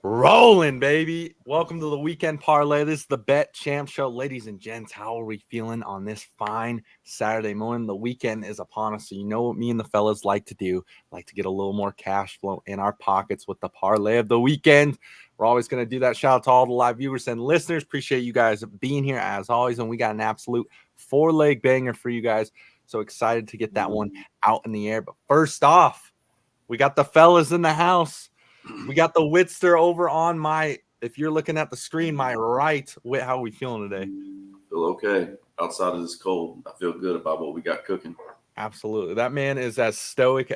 Rolling, baby. Welcome to the Weekend Parlay. This is the Bet Champ Show. Ladies and gents, how are we feeling on this fine Saturday morning? The weekend is upon us, so you know what me and the fellas like to do. Like to get a little more cash flow in our pockets with the Parlay of the weekend. We're always going to do that. Shout out to all the live viewers and listeners. Appreciate you guys being here as always, and we got an absolute four-leg banger for you guys. So excited to get that one out in the air. But first off, we got the fellas in the house. We got the Witster over on my, if you're looking at the screen, my right. Whit, how are we feeling today? Feel okay. Outside of this cold, I feel good about what we got cooking. Absolutely. That man is as stoic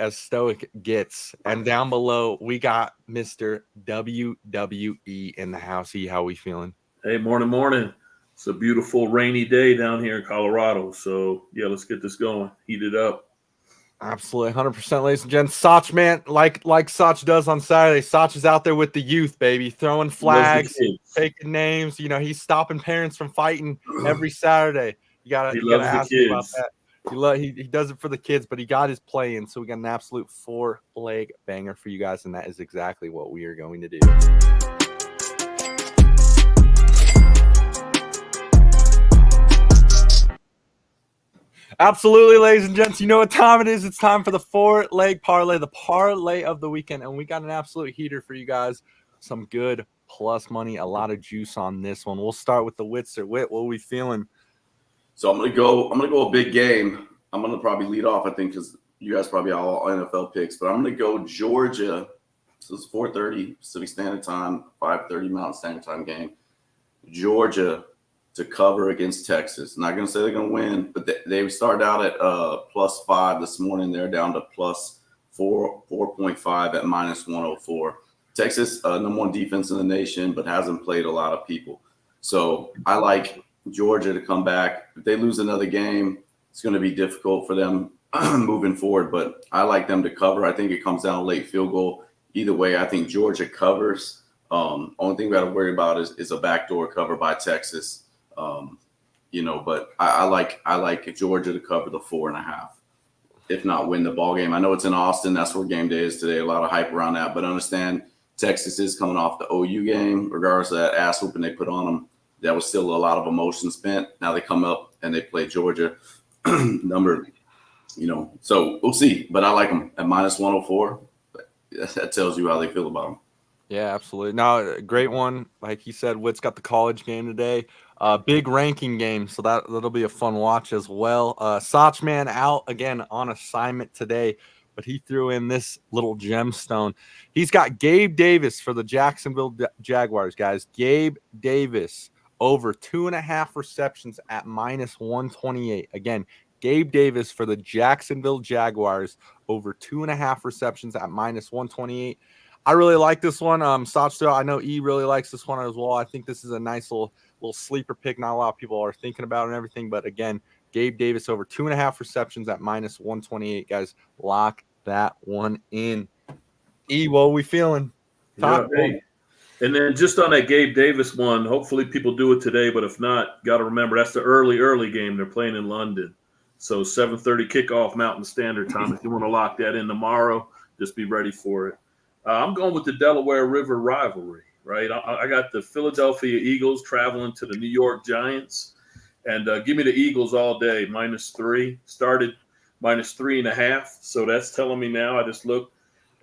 gets. And down below, we got Mr. WWE in the house. How are we feeling? Hey, morning. It's a beautiful rainy day down here in Colorado. So, yeah, let's get this going. Heat it up. Absolutely, 100%, ladies and gents. Soch, man, like Soch does on Saturday. Soch is out there with the youth, baby, throwing flags, taking names. You know, he's stopping parents from fighting every Saturday. You gotta ask him about that. He does it for the kids, but he got his play in, so we got an absolute four-leg banger for you guys, and that is exactly what we are going to do. Absolutely, ladies and gents. You know what time it is. It's time for the four-leg parlay, the parlay of the weekend. And we got an absolute heater for you guys. Some good plus money, a lot of juice on this one. We'll start with the Witzer. Whit, what are we feeling? So I'm gonna go a big game. I'm gonna probably lead off, I think, because you guys probably all NFL picks, but I'm gonna go Georgia. So it's 4:30 Pacific Standard Time, 5:30 Mountain Standard Time game. Georgia to cover against Texas. Not going to say they're going to win, but they started out at +5 this morning. They're down to +4.5 at -104. Texas, number one defense in the nation, but hasn't played a lot of people. So I like Georgia to come back. If they lose another game, it's going to be difficult for them moving forward, but I like them to cover. I think it comes down to late field goal. Either way, I think Georgia covers. Only thing we got to worry about is a backdoor cover by Texas. But I like Georgia to cover the 4.5, if not win the ball game. I know it's in Austin. That's where game day is today. A lot of hype around that, but understand Texas is coming off the OU game. Regardless of that ass whooping they put on them, that was still a lot of emotion spent. Now they come up and they play Georgia so we'll see. But I like them at -104. That tells you how they feel about them. Yeah, absolutely. No, great one. Like he said, Witt's got the college game today. Big ranking game, so that'll be a fun watch as well. Sochman out again on assignment today, but he threw in this little gemstone. He's got Gabe Davis for the Jacksonville Jaguars, guys. Gabe Davis over 2.5 receptions at -128. Again, Gabe Davis for the Jacksonville Jaguars over 2.5 receptions at -128. I really like this one. Soch, I know E really likes this one as well. I think this is a nice little sleeper pick. Not a lot of people are thinking about it and everything, but again, Gabe Davis over 2.5 receptions at -128. Guys, lock that one in. E, what are we feeling? Hey. And then just on that Gabe Davis one, hopefully people do it today, but if not, got to remember that's the early game. They're playing in London. So 7:30 kickoff Mountain Standard Time. If you want to lock that in tomorrow, just be ready for it. I'm going with the Delaware River rivalry, right? I got the Philadelphia Eagles traveling to the New York Giants, and give me the Eagles all day, -3. Started -3.5, so that's telling me now. I just looked,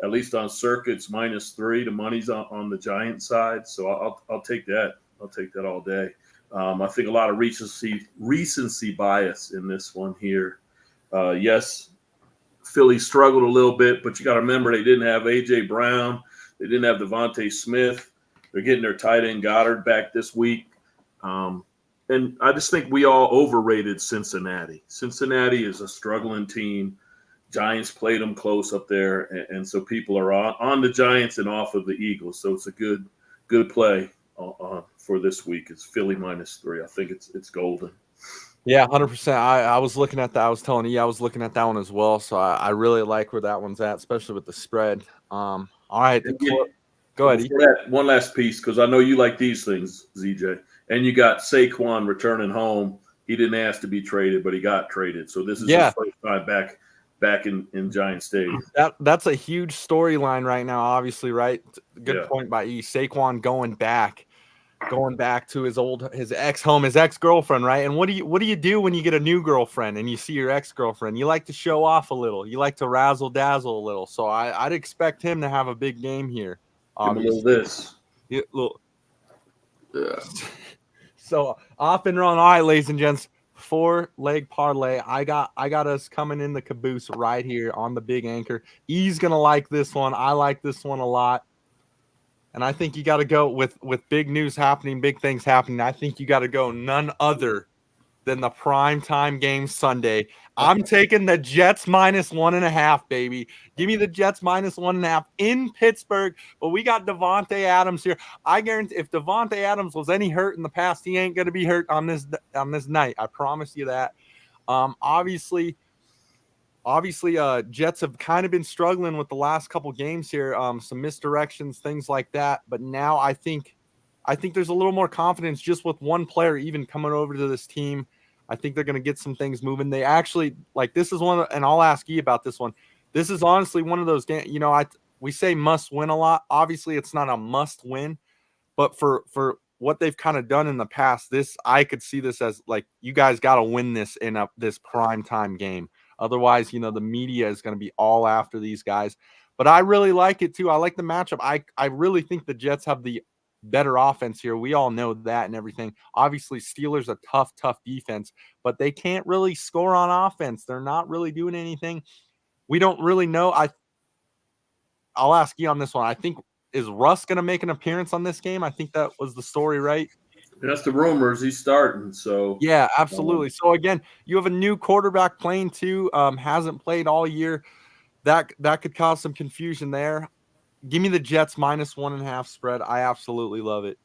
at least on circuits, -3. The money's on the Giant side, so I'll take that. I'll take that all day. I think a lot of recency bias in this one here. Yes. Philly struggled a little bit, but you got to remember they didn't have A.J. Brown. They didn't have Devontae Smith. They're getting their tight end Goddard back this week. And I just think we all overrated Cincinnati. Cincinnati is a struggling team. Giants played them close up there, and so people are on the Giants and off of the Eagles. So it's a good play for this week. It's Philly -3. I think it's golden. Yeah, 100%. I was looking at that. I was telling you, I was looking at that one as well. So I really like where that one's at, especially with the spread. All right. Go ahead. One last piece, because I know you like these things, ZJ. And you got Saquon returning home. He didn't ask to be traded, but he got traded. So this is his first time back back in Giant Stadium. That's a huge storyline right now, obviously, right? Good point by E. Saquon going back to his ex home, his ex-girlfriend, right? And what do you do when you get a new girlfriend and you see your ex-girlfriend? You like to show off a little. You like to razzle dazzle a little. So I'd expect him to have a big game here. Give him a little this. Yeah. So off and run. All right, ladies and gents. 4-leg parlay. I got us coming in the caboose right here on the big anchor. E's gonna like this one. I like this one a lot. And I think you got to go with big news happening, big things happening. I think you got to go none other than the primetime game Sunday. I'm taking the Jets -1.5, baby. Give me the Jets -1.5 in Pittsburgh. But we got Davante Adams here. I guarantee if Davante Adams was any hurt in the past, he ain't going to be hurt on this night. I promise you that. Obviously, Jets have kind of been struggling with the last couple games here, some misdirections, things like that. But now I think there's a little more confidence just with one player even coming over to this team. I think they're going to get some things moving. They actually this is one, and I'll ask you about this one. This is honestly one of those games. We say must win a lot. Obviously, it's not a must win, but for what they've kind of done in the past, I could see this as you guys got to win this in this primetime game. Otherwise, the media is going to be all after these guys. But I really like it, too. I like the matchup. I really think the Jets have the better offense here. We all know that and everything. Obviously, Steelers a tough defense, but they can't really score on offense. They're not really doing anything. We don't really know. I'll ask you on this one. I think, is Russ going to make an appearance on this game? I think that was the story, right? That's the rumors. He's starting. So yeah, absolutely. So again, you have a new quarterback playing too. Hasn't played all year. That could cause some confusion there. Give me the Jets -1.5 spread. I absolutely love it.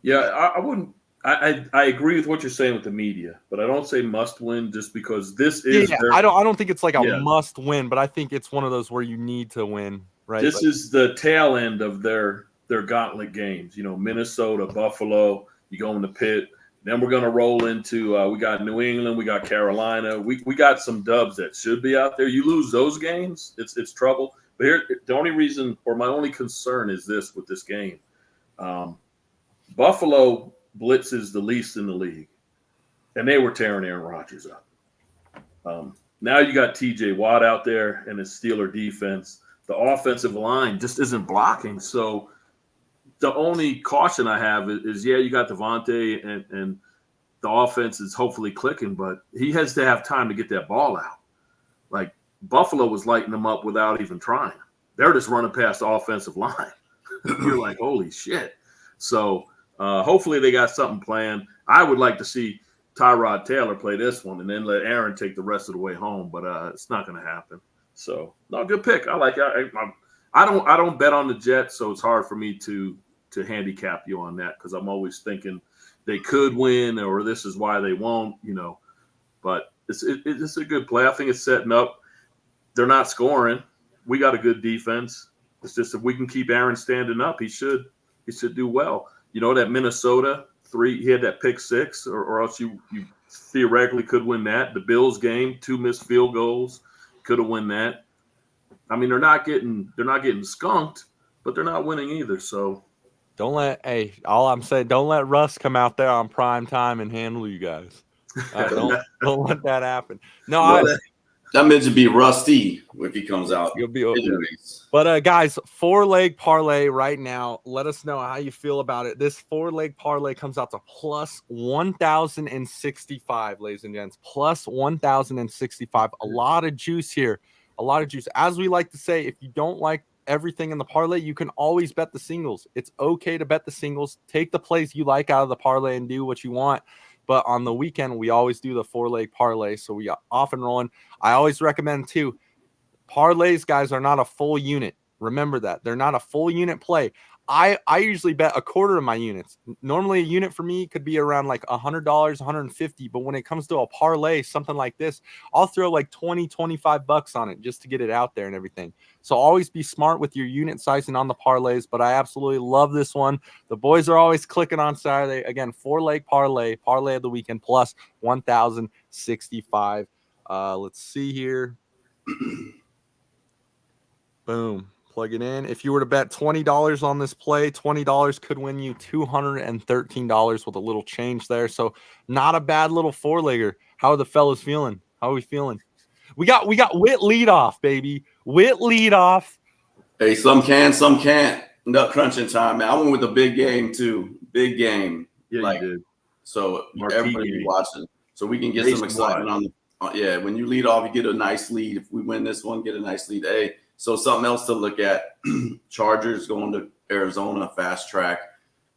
Yeah, I wouldn't. I agree with what you're saying with the media, but I don't say must win just because this is. Yeah, I don't think it's a must win, but I think it's one of those where you need to win. Right. This is the tail end of their gauntlet games. Minnesota, Buffalo. You go in the pit. Then we're going to roll into we got New England, we got Carolina. We got some dubs that should be out there. You lose those games, it's trouble. But here, the only reason or my only concern is this with this game. Buffalo blitzes the least in the league, and they were tearing Aaron Rodgers up. Now you got T.J. Watt out there and his Steeler defense. The offensive line just isn't blocking, so the only caution I have is you got Davante and the offense is hopefully clicking, but he has to have time to get that ball out. Like Buffalo was lighting them up without even trying. They're just running past the offensive line. You're like, holy shit. So hopefully they got something planned. I would like to see Tyrod Taylor play this one and then let Aaron take the rest of the way home, but it's not going to happen. So no, good pick. I like it. I don't bet on the Jets, so it's hard for me to handicap you on that because I'm always thinking they could win or this is why they won't, But it's a good play. I think it's setting up. They're not scoring. We got a good defense. It's just if we can keep Aaron standing up, he should do well. That Minnesota 3, he had that pick 6, or else you theoretically could win that. The Bills game, 2 missed field goals, could have won that. I mean, they're not getting skunked, but they're not winning either. So don't let Russ come out there on prime time and handle you guys. Don't let that happen. No, that meant to be rusty if he comes out. You'll be okay. But guys, 4-leg parlay right now. Let us know how you feel about it. This 4-leg parlay comes out to plus 1,065, ladies and gents. Plus 1,065. A lot of juice here. A lot of juice. As we like to say, if you don't like everything in the parlay, you can always bet the singles. It's okay to bet the singles. Take the plays you like out of the parlay and do what you want. But on the weekend, we always do the 4-leg parlay. So we are off and rolling. I always recommend, too, parlays, guys, are not a full unit. Remember that. They're not a full unit play. I usually bet a quarter of my units. Normally, a unit for me could be around like $100, $150. But when it comes to a parlay, something like this, I'll throw like $20, $25 on it just to get it out there and everything. So always be smart with your unit sizing on the parlays. But I absolutely love this one. The boys are always clicking on Saturday. Again, 4-leg parlay of the weekend plus 1,065. Let's see here. Boom. Plug it in. If you were to bet $20 on this play, $20 could win you $213 with a little change there. So not a bad little four-legger. How are the fellas feeling? How are we feeling? We got Witt leadoff, baby. Witt leadoff. Hey, some can, some can't. Nut crunching time, man. I went with a big game too. Big game. Yeah, you did. So Marquee everybody be game. watching. So we can get some excitement on the when you lead off, you get a nice lead. If we win this one, get a nice lead. Hey, so something else to look at. Chargers going to Arizona, fast track.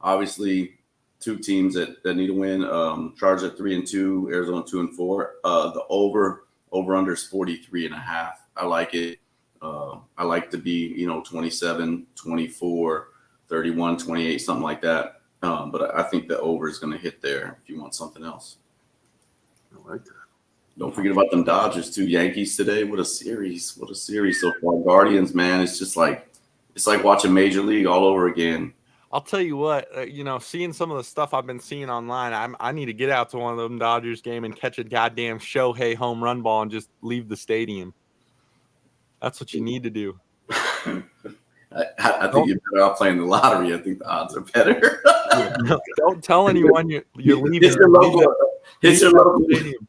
Obviously, two teams that need to win. Chargers at 3-2, Arizona 2-4. The over under is 43.5. I like it. I like to be, 27, 24, 31, 28, something like that. But I think the over is going to hit there if you want something else. I like that. Don't forget about them Dodgers too. Yankees today. What a series. What a series so far. Guardians, man. It's like watching Major League all over again. I'll tell you what, seeing some of the stuff I've been seeing online, I need to get out to one of them Dodgers game and catch a goddamn Shohei home run ball and just leave the stadium. That's what you need to do. I think you're better off playing the lottery. I think the odds are better. Don't tell anyone you're leaving. Hit your local. Hit your local stadium.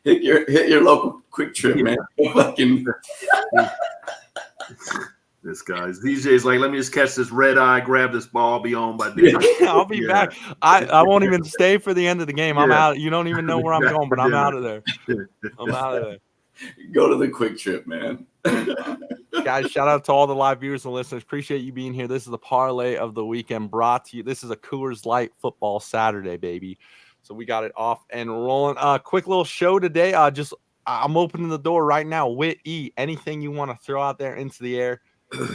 Hit your local Quick Trip, man. Fucking. This guy's DJ's like, let me just catch this red eye, grab this ball, be on by dinner. I'll be back. I won't even stay for the end of the game. I'm out. You don't even know where I'm going, but I'm out of there. I'm out of there. Go to the Quick Trip, man. Guys, shout out to all the live viewers and listeners. Appreciate you being here. This is the parlay of the weekend brought to you. This is a Coors Light football Saturday, baby. So we got it off and rolling. Quick little show today. I'm opening the door right now. Whit E, anything you want to throw out there into the air?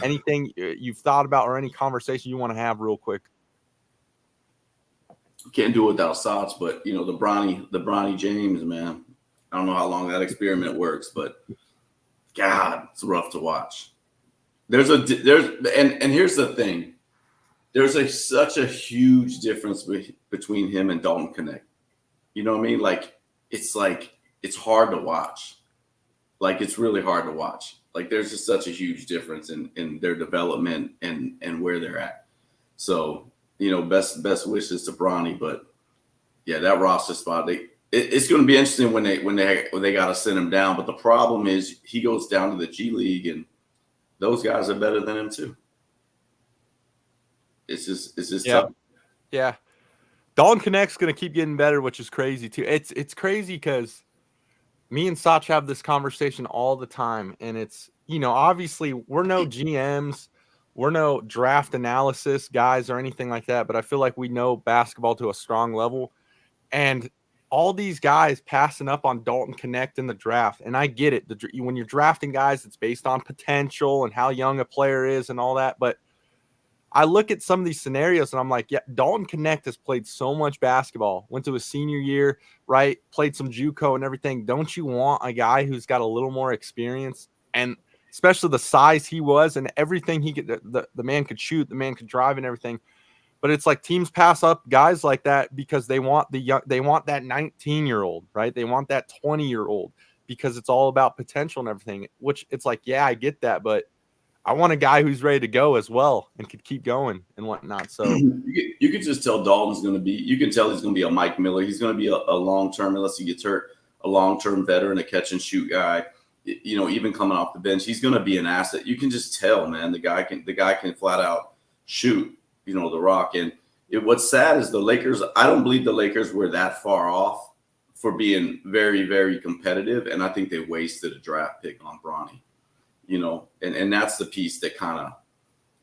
Anything you've thought about or any conversation you want to have real quick? Can't do it without Sots, but the Bronny James, man. I don't know how long that experiment works, but God, it's rough to watch. And here's the thing. There's such a huge difference between him and Dalton Connect. You know what I mean? It's hard to watch. It's really hard to watch. There's just such a huge difference in their development and where they're at. So, best wishes to Bronny, but yeah, that roster spot, it's going to be interesting when they got to send him down. But the problem is he goes down to the G League, and those guys are better than him too. It's just tough. Yeah. Dalton Connect's going to keep getting better, which is crazy too. It's crazy because me and Sach have this conversation all the time, and it's, obviously we're no GMs, we're no draft analysis guys or anything like that, but I feel like we know basketball to a strong level, and all these guys passing up on Dalton Connect in the draft. And I get it. When you're drafting guys, it's based on potential and how young a player is and all that. But I look at some of these scenarios and I'm like, yeah, Dalton Connect has played so much basketball, went to his senior year, right? Played some JUCO and everything. Don't you want a guy who's got a little more experience? And especially the size he was and everything he could, the man could shoot, the man could drive and everything. But it's like teams pass up guys like that because they want they want that 19-year-old, right? They want that 20-year-old because it's all about potential and everything, which it's like, yeah, I get that, but I want a guy who's ready to go as well and could keep going and whatnot. So you could just tell Dalton's going to be, you can tell he's going to be a Mike Miller. He's going to be a long-term, unless he gets hurt, a long-term veteran, a catch and shoot guy, even coming off the bench, he's going to be an asset. You can just tell, man, the guy can flat out shoot, the rock. And what's sad is the Lakers, I don't believe the Lakers were that far off for being very, very competitive. And I think they wasted a draft pick on Bronny, and that's the piece that kind of,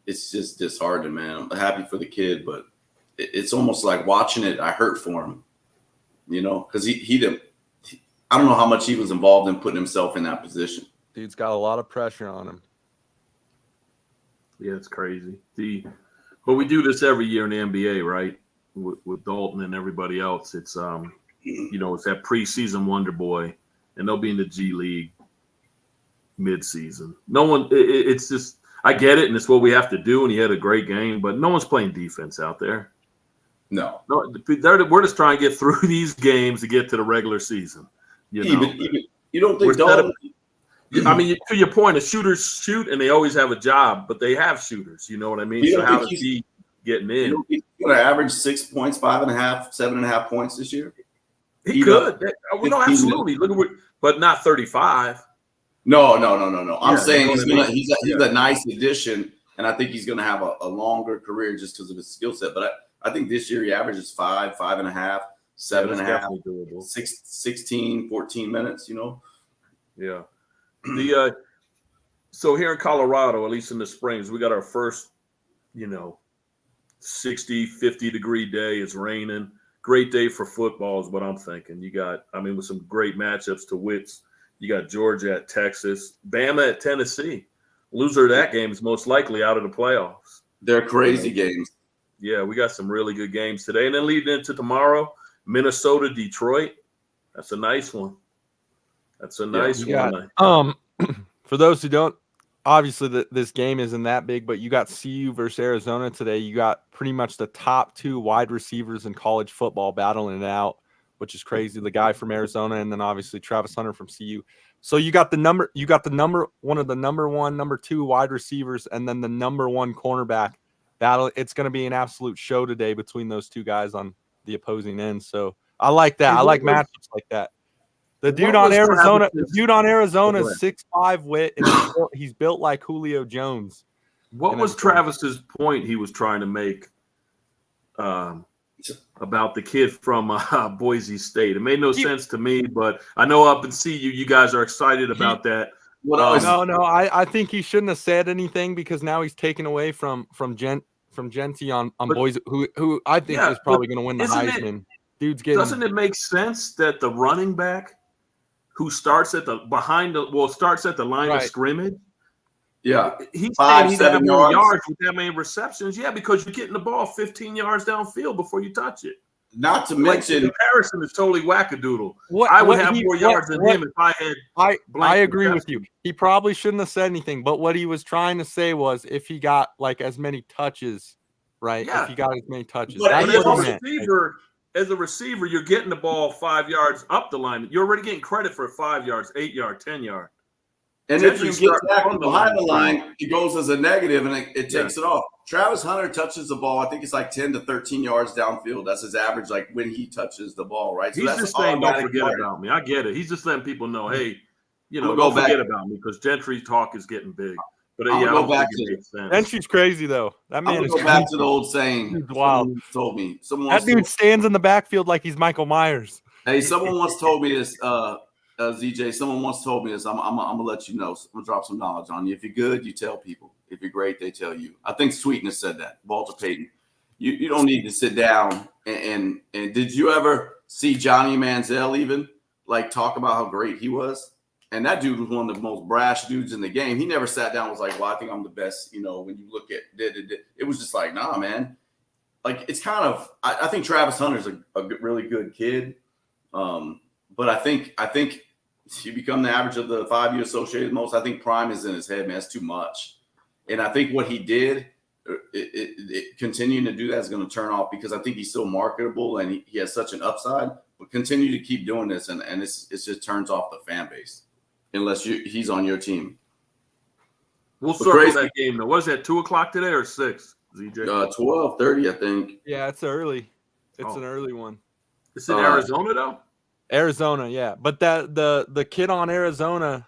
it's just disheartening, man. I'm happy for the kid, but it's almost like watching it, I hurt for him, because he didn't, I don't know how much he was involved in putting himself in that position. Dude's got a lot of pressure on him. Yeah, it's crazy. But we do this every year in the NBA, right? With Dalton and everybody else. It's it's that preseason wonder boy, and they'll be in the G League mid-season. No one, it's just, I get it, and it's what we have to do. And he had a great game, but no one's playing defense out there. No, we're just trying to get through these games to get to the regular season. You don't think Dalton? I mean, to your point, the shooters shoot and they always have a job, but they have shooters. You know what I mean? So how is he getting in? He's going to average 6 points, 5.5, 7.5 points this year. He could. No, absolutely. Look at what, but not 35. No. I'm saying he's a nice addition, and I think he's going to have a longer career just because of his skill set. But I think this year he averages 5, 5.5, 7.5, 16, 14 minutes. Yeah. So here in Colorado, at least in the springs, we got our first, 60, 50-degree day. It's raining. Great day for football is what I'm thinking. With some great matchups to Wits. You got Georgia at Texas, Bama at Tennessee. Loser of that game is most likely out of the playoffs. They're crazy games. Yeah, we got some really good games today. And then leading into tomorrow, Minnesota, Detroit. That's a nice one. For those who don't, obviously this game isn't that big, but you got CU versus Arizona today. You got pretty much the top 2 wide receivers in college football battling it out, which is crazy. The guy from Arizona, and then obviously Travis Hunter from CU. So you got one of the number 1, number 2 wide receivers, and then the number 1 cornerback battle. It's going to be an absolute show today between those 2 guys on the opposing end. So I like that. I like matchups like that. The dude on Arizona is 6'5" Wit, and he's built like Julio Jones. What was Travis's point he was trying to make about the kid from Boise State? It made no sense to me, but I know up in CU, you guys are excited about that. No. I think he shouldn't have said anything because now he's taken away from Genty on Boise, who I think is probably going to win the Heisman. Doesn't it make sense that the running back who starts at the line of scrimmage? Yeah, he's saying he'd have more yards with that many receptions. Yeah, because you're getting the ball 15 yards downfield before you touch it. Not to mention, the comparison is totally wackadoodle. I would have more yards than him if I had. I agree with you. He probably shouldn't have said anything, but what he was trying to say was if he got like as many touches, right? Yeah. If he got as many touches. But as a receiver, you're getting the ball 5 yards up the line. You're already getting credit for 5 yards, 8 yard, 10 yard. And if you get tackled behind the line, it goes as a negative and it takes it off. Travis Hunter touches the ball. I think it's like 10 to 13 yards downfield. That's his average, like when he touches the ball, right? So he's just saying, don't forget about me. I get it. He's just letting people know, hey, don't forget about me because Gentry's talk is getting big. But I don't think it makes sense. Gentry's crazy though. That man is go back to the old saying. Wow. Told me. That dude stands in the backfield like he's Michael Myers. Hey, someone once told me this. ZJ, someone once told me this. I'm gonna let you know. I'm gonna drop some knowledge on you. If you're good, you tell people. If you're great, they tell you. I think Sweetness said that. Walter Payton. You don't need to sit down and did you ever see Johnny Manziel even like talk about how great he was? And that dude was one of the most brash dudes in the game. He never sat down and was like, well, I think I'm the best. When you look at it was just like, nah, man. Like it's kind of I think Travis Hunter's a really good kid. But I think you become the average of the 5 years associated most. I think prime is in his head, man. It's too much. And I think what he did, continuing to do that is going to turn off because I think he's still marketable and he has such an upside. But continue to keep doing this, and it just turns off the fan base unless he's on your team. We'll circle that game, though. What is that, 2 o'clock today or 6, ZJ? 12:30, I think. Yeah, it's early. It's an early one. It's in Arizona, though? Arizona, yeah. But the kid on Arizona,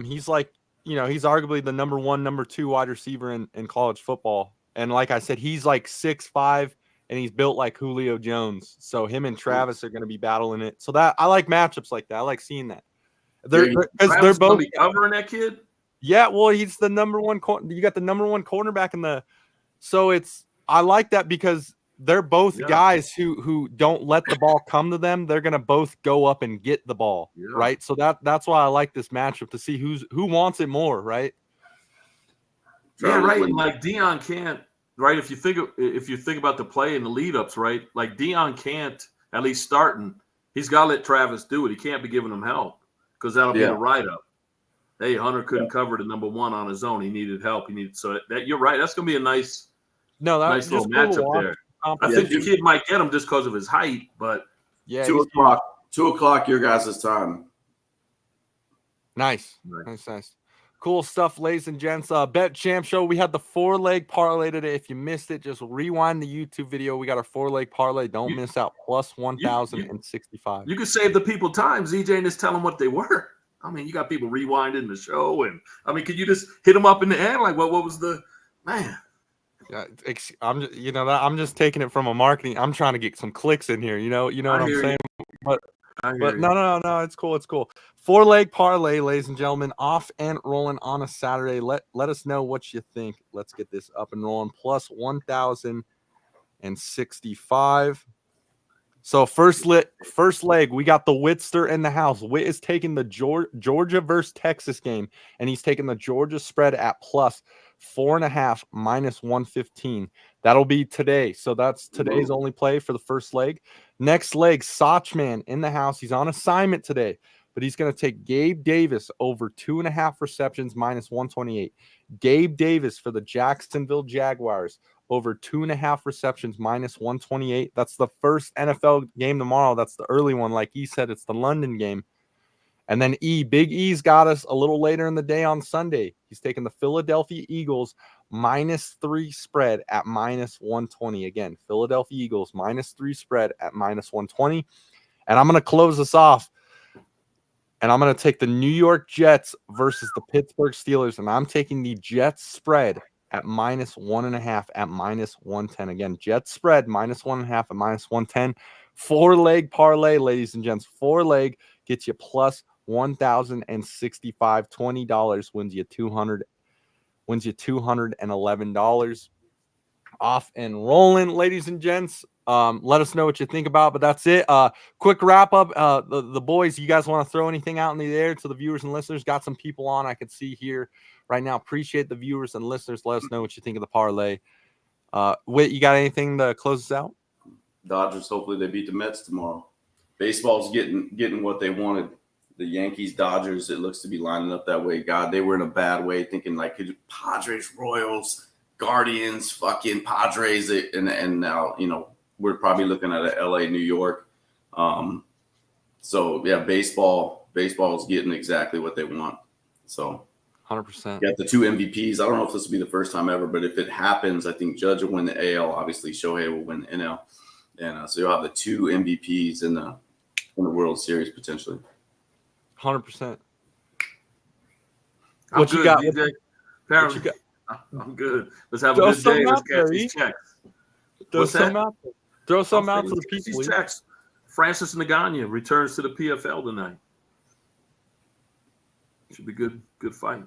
he's like, he's arguably the number 1, number 2 wide receiver in college football. And like I said, he's like 6'5", and he's built like Julio Jones. So him and Travis are going to be battling it. So that I like matchups like that. I like seeing that. They're both covering that kid. Yeah, well, he's the number 1. You got the number 1 cornerback in the. So I like that because they're both guys who don't let the ball come to them. They're gonna both go up and get the ball, right? So that's why I like this matchup to see who wants it more, right? Yeah, right. And like Dion can't, right? If you think about the play and the lead ups, right? Like Dion can't, at least starting, he's got to let Travis do it. He can't be giving him help because that'll be a write up. Hey, Hunter couldn't cover the number 1 on his own. He needed help. So that you're right. That's gonna be a nice little matchup there. I think the kid might get him just because of his height, but 2 o'clock. 2 o'clock, your guys' time. Nice. Cool stuff, ladies and gents. Bet Champ Show. We had the 4-leg parlay today. If you missed it, just rewind the YouTube video. We got our 4-leg parlay. Don't miss out. Plus 1,065. You could save the people time, ZJ, and just tell them what they were. I mean, you got people rewinding the show, and I mean, could you just hit them up in the end? Like, what was the man? Yeah, I'm just taking it from a marketing. I'm trying to get some clicks in here. You know what I'm saying? But no, it's cool. 4-leg parlay, ladies and gentlemen, off and rolling on a Saturday. Let us know what you think. Let's get this up and rolling. Plus 1,065. So first leg, we got the Whitster in the house. Witt is taking the Georgia versus Texas game, and he's taking the Georgia spread at plus 4.5 minus 115. That'll be today. So that's today's only play for the first leg. Next leg, Sochman in the house. He's on assignment today, but he's going to take Gabe Davis over 2.5 receptions minus 128. Gabe Davis for the Jacksonville Jaguars over 2.5 receptions minus 128. That's the first NFL game tomorrow. That's the early one. Like he said, it's the London game. And then Big E's got us a little later in the day on Sunday. He's taking the Philadelphia Eagles -3 spread at minus 120. Again, Philadelphia Eagles -3 spread at minus 120. And I'm going to close this off. And I'm going to take the New York Jets versus the Pittsburgh Steelers. And I'm taking the Jets spread at -1.5 at minus 110. Again, Jets spread -1.5 at minus 110. 4-leg parlay, ladies and gents. 4-leg gets you plus 1,065. $20 wins you $211. Off and rolling, ladies and gents. Let us know what you think about, but that's it. Quick wrap up. The boys, you guys want to throw anything out in the air to the viewers and listeners? Got some people on I could see here right now. Appreciate the viewers and listeners. Let us know what you think of the parlay. Whit, you got anything to close us out? Dodgers, hopefully they beat the Mets tomorrow. Baseball's getting what they wanted. The Yankees, Dodgers, it looks to be lining up that way. God, they were in a bad way, thinking like Padres, Royals, Guardians, fucking Padres, and now we're probably looking at a LA, New York. So yeah, baseball is getting exactly what they want. So 100%. Got the 2 MVPs. I don't know if this will be the first time ever, but if it happens, I think Judge will win the AL. Obviously, Shohei will win the NL, and so you'll have the 2 MVPs in the World Series potentially. 100%. What you got, DJ? What you got? I'm good. Let's have a good day. Let's catch these checks. Throw some out to the people. These checks. Francis Naganya returns to the PFL tonight. Should be good fight.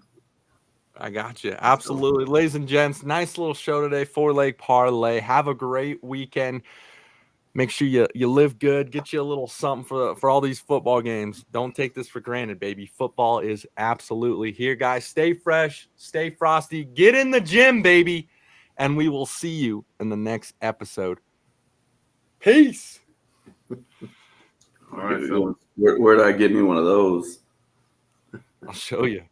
I got you. Absolutely. Ladies and gents, nice little show today. 4-leg parlay. Have a great weekend. Make sure you live good. Get you a little something for all these football games. Don't take this for granted, baby. Football is absolutely here, guys. Stay fresh. Stay frosty. Get in the gym, baby. And we will see you in the next episode. Peace. All right, Phil. Where did I get me one of those? I'll show you.